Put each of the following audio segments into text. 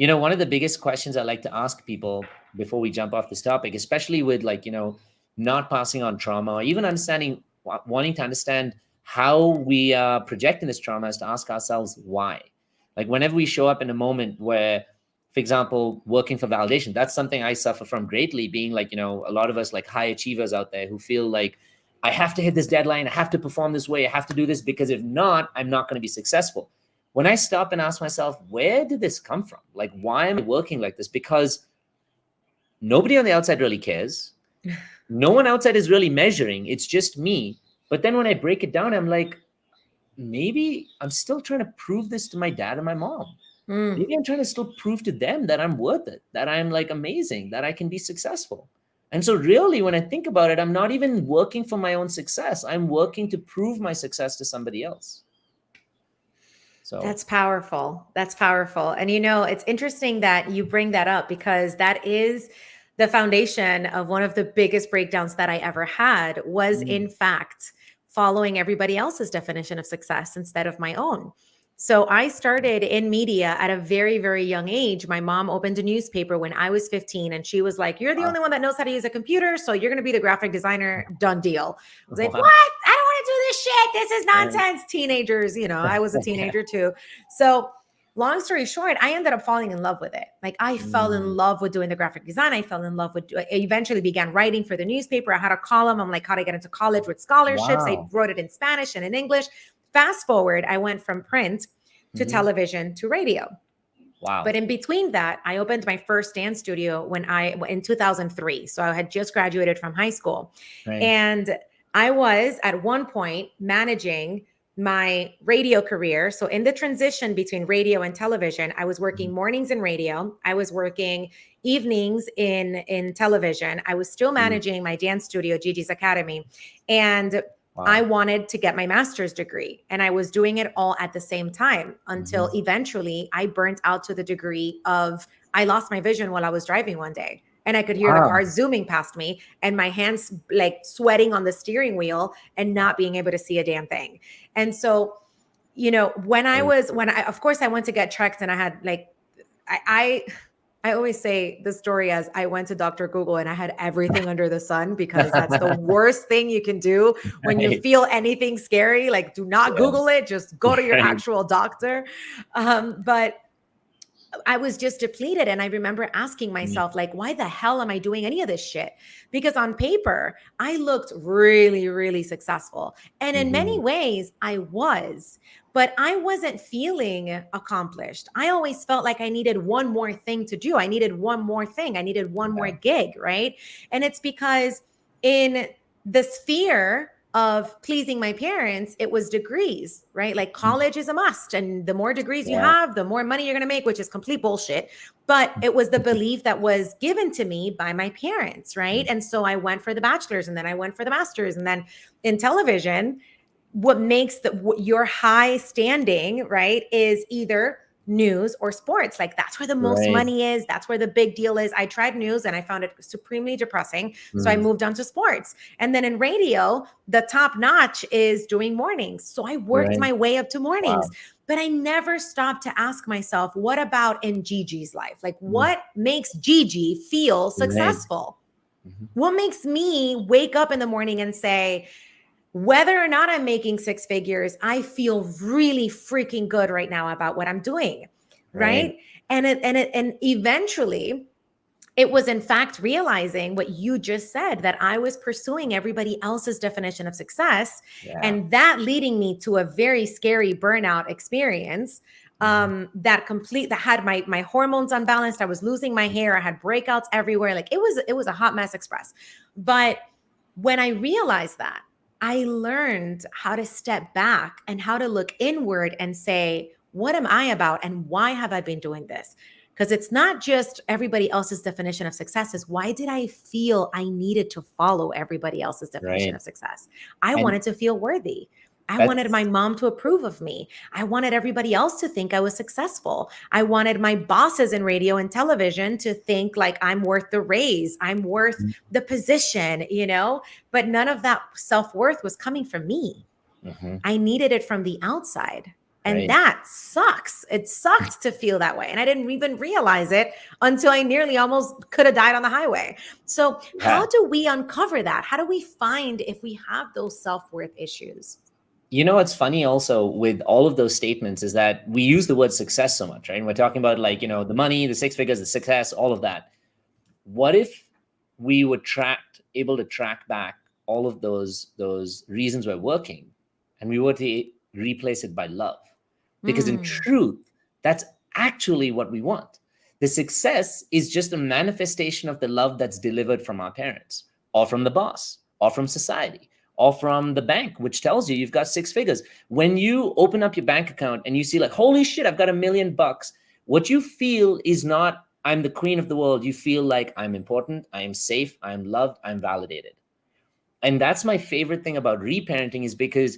One of the biggest questions I like to ask people before we jump off this topic, especially with like, not passing on trauma, or even wanting to understand how we are projecting this trauma, is to ask ourselves why. Like whenever we show up in a moment where, for example, working for validation, that's something I suffer from greatly, being like, a lot of us like high achievers out there who feel like, I have to hit this deadline, I have to perform this way, I have to do this, because if not, I'm not going to be successful. When I stop and ask myself, where did this come from? Like, why am I working like this? Because nobody on the outside really cares. No one outside is really measuring. It's just me. But then when I break it down, I'm like, maybe I'm still trying to prove this to my dad and my mom. Maybe I'm trying to still prove to them that I'm worth it, that I'm like amazing, that I can be successful. And so really, when I think about it, I'm not even working for my own success. I'm working to prove my success to somebody else. So that's powerful. That's powerful. And it's interesting that you bring that up, because that is the foundation of one of the biggest breakdowns that I ever had, was in fact following everybody else's definition of success instead of my own. So I started in media at a very, very young age. My mom opened a newspaper when I was 15, and she was like, "You're the only one that knows how to use a computer, so you're going to be the graphic designer, done deal." I was like, "What? I don't want to do this shit. This is nonsense." Teenagers, I was a teenager too. So long story short, I ended up falling in love with it. Like I fell in love with doing the graphic design. I fell in love with, I eventually began writing for the newspaper. I had a column on like how to get into college with scholarships. I wrote it in Spanish and in English. Fast forward, I went from print to television to radio. Wow. But in between that, I opened my first dance studio in 2003. So I had just graduated from high school. Right. And I was at one point managing my radio career. So in the transition between radio and television, I was working mornings in radio. I was working evenings in television. I was still managing my dance studio, Gigi's Academy. And I wanted to get my master's degree, and I was doing it all at the same time until eventually I burnt out to the degree of I lost my vision while I was driving one day, and I could hear the car zooming past me and my hands like sweating on the steering wheel and not being able to see a damn thing. And so, of course I went to get checked, and I had like, I always say the story as I went to Dr. Google and I had everything under the sun, because that's the worst thing you can do when you feel anything scary. Like, do not Google it. Just go to your actual doctor. But I was just depleted. And I remember asking myself, like, why the hell am I doing any of this shit? Because on paper, I looked really, really successful. And in many ways, I was. But I wasn't feeling accomplished. I always felt like I needed one more thing to do. I needed one more thing. I needed one more gig, right? And it's because in the sphere of pleasing my parents, it was degrees, right? Like college is a must. And the more degrees you have, the more money you're going to make, which is complete bullshit. But it was the belief that was given to me by my parents, right? And so I went for the bachelor's, and then I went for the master's. And then in television, what makes your high standing, right, is either news or sports. Like that's where the most money is. That's where the big deal is. I tried news and I found it supremely depressing. So I moved on to sports. And then in radio, the top notch is doing mornings. So I worked my way up to mornings. But I never stopped to ask myself, what about in Gigi's life? Like what makes Gigi feel successful? What makes me wake up in the morning and say, whether or not I'm making six figures, I feel really freaking good right now about what I'm doing, right? And eventually, it was in fact realizing what you just said, that I was pursuing everybody else's definition of success, and that leading me to a very scary burnout experience. That had my hormones unbalanced. I was losing my hair. I had breakouts everywhere. Like it was a hot mess express. But when I realized that, I learned how to step back and how to look inward and say, what am I about and why have I been doing this? Because it's not just everybody else's definition of success. Is why did I feel I needed to follow everybody else's definition of success? I wanted to feel worthy. I wanted my mom to approve of me. I wanted everybody else to think I was successful. I wanted my bosses in radio and television to think like I'm worth the raise. I'm worth the position, but none of that self-worth was coming from me. I needed it from the outside. And Right. that sucks. It sucked to feel that way. And I didn't even realize it until I nearly almost could have died on the highway. So, how Yeah. do we uncover that? How do we find if we have those self worth issues? You know what's funny also with all of those statements is that we use the word success so much, right? And we're talking about like, the money, the six figures, the success, all of that. What if we were able to track back all of those reasons we're working, and we were to replace it by love? Because in Mm, truth, that's actually what we want. The success is just a manifestation of the love that's delivered from our parents, or from the boss, or from society, or from the bank, which tells you you've got six figures. When you open up your bank account and you see like, holy shit, I've got $1 million, what you feel is not, I'm the queen of the world. You feel like I'm important, I am safe, I'm loved, I'm validated. And that's my favorite thing about reparenting, is because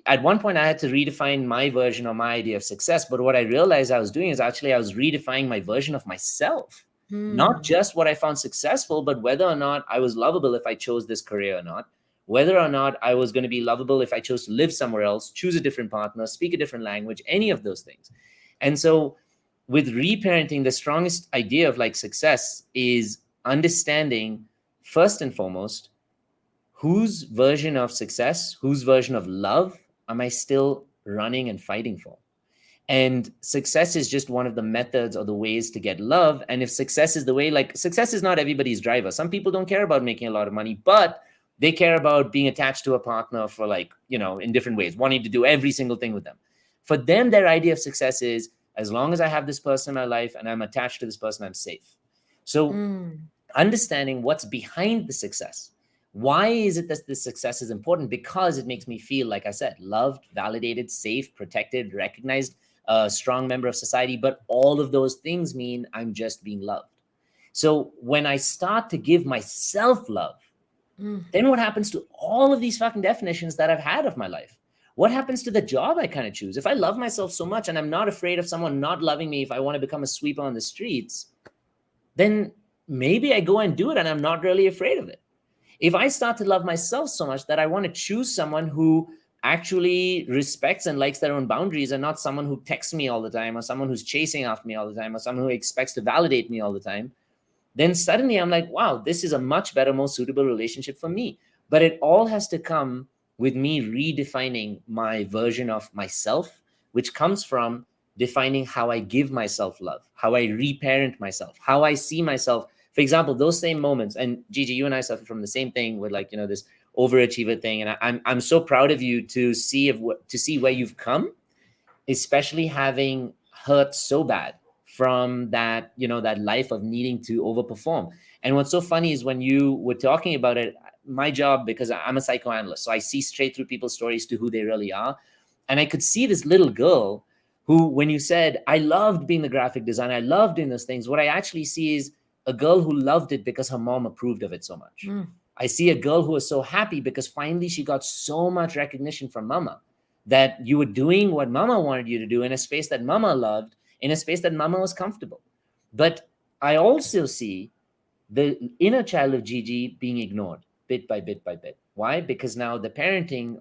at one point I had to redefine my version or my idea of success. But what I realized I was doing is actually I was redefining my version of myself, not mm, just what I found successful, but whether or not I was lovable if I chose this career or not, whether or not I was going to be lovable if I chose to live somewhere else, choose a different partner, speak a different language, any of those things. And so with reparenting, the strongest idea of like success is understanding, first and foremost, whose version of success, whose version of love am I still running and fighting for? And success is just one of the methods or the ways to get love. And if success is the way, like success is not everybody's driver. Some people don't care about making a lot of money, but they care about being attached to a partner for like, in different ways, wanting to do every single thing with them. For them, their idea of success is, as long as I have this person in my life and I'm attached to this person, I'm safe. So mm, understanding what's behind the success. Why is it that the success is important? Because it makes me feel, like I said, loved, validated, safe, protected, recognized, a strong member of society. But all of those things mean I'm just being loved. So when I start to give myself love, mm. then what happens to all of these fucking definitions that I've had of my life? What happens to the job I kind of choose? If I love myself so much and I'm not afraid of someone not loving me if I want to become a sweeper on the streets, then maybe I go and do it and I'm not really afraid of it. If I start to love myself so much that I want to choose someone who actually respects and likes their own boundaries, and not someone who texts me all the time, or someone who's chasing after me all the time, or someone who expects to validate me all the time, then suddenly I'm like, wow, this is a much better, more suitable relationship for me. But it all has to come with me redefining my version of myself, which comes from defining how I give myself love, how I reparent myself, how I see myself. For example, those same moments, and Gigi, you and I suffer from the same thing with like, this overachiever thing. And I'm so proud of you to see where you've come, especially having hurt so bad from that, that life of needing to overperform. And what's so funny is when you were talking about it, my job, because I'm a psychoanalyst, so I see straight through people's stories to who they really are. And I could see this little girl who, when you said, I loved being the graphic designer, I loved doing those things, what I actually see is a girl who loved it because her mom approved of it so much. Mm. I see a girl who was so happy because finally she got so much recognition from mama, that you were doing what mama wanted you to do in a space that mama loved, in a space that mama was comfortable. But I also see the inner child of Gigi being ignored bit by bit by bit. Why? Because now the parenting,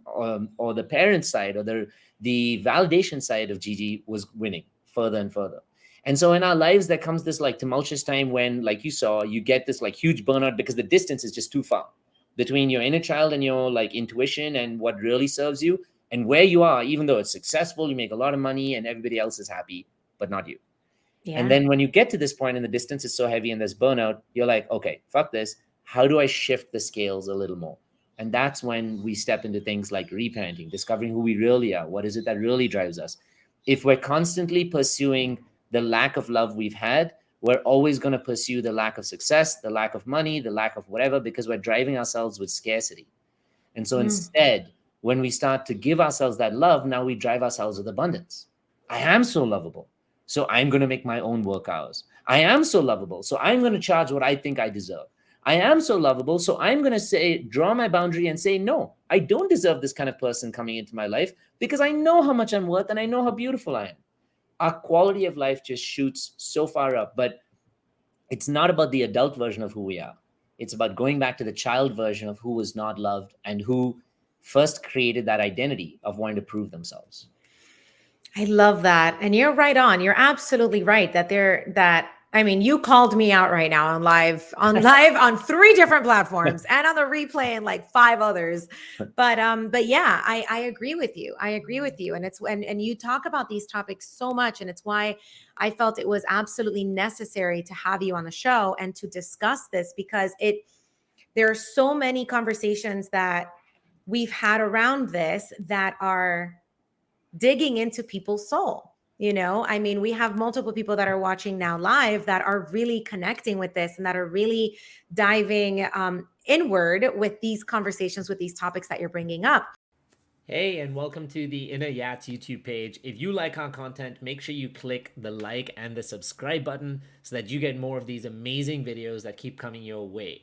or the parent side, or the validation side of Gigi was winning further and further. And so in our lives, there comes this like tumultuous time when, like you saw, you get this like huge burnout because the distance is just too far between your inner child and your like intuition and what really serves you, and where you are, even though it's successful, you make a lot of money and everybody else is happy, but not you. And Yeah. then when you get to this point and the distance is so heavy and there's burnout, you're like, okay, fuck this. How do I shift the scales a little more? And that's when we step into things like reparenting, discovering who we really are. What is it that really drives us? If we're constantly pursuing the lack of love we've had, we're always going to pursue the lack of success, the lack of money, the lack of whatever, because we're driving ourselves with scarcity. And so Mm. instead, when we start to give ourselves that love, now we drive ourselves with abundance. I am so lovable, so I'm going to make my own work hours. I am so lovable, so I'm going to charge what I think I deserve. I am so lovable, so I'm going to say, draw my boundary and say, no, I don't deserve this kind of person coming into my life, because I know how much I'm worth and I know how beautiful I am. Our quality of life just shoots so far up. But it's not about the adult version of who we are. It's about going back to the child version of who was not loved and who first created that identity of wanting to prove themselves. I love that. And you're right on. You're absolutely right that I mean, you called me out right now on live on 3 different platforms and on the replay and like 5 others. But yeah, I agree with you. I agree with you. And it's and you talk about these topics so much. And it's why I felt it was absolutely necessary to have you on the show and to discuss this, because there are so many conversations that we've had around this that are digging into people's soul. I mean, we have multiple people that are watching now live that are really connecting with this and that are really diving inward with these conversations, with these topics that you're bringing up. Hey, and welcome to the Inner Yats YouTube page. If you like our content, make sure you click the like and the subscribe button so that you get more of these amazing videos that keep coming your way.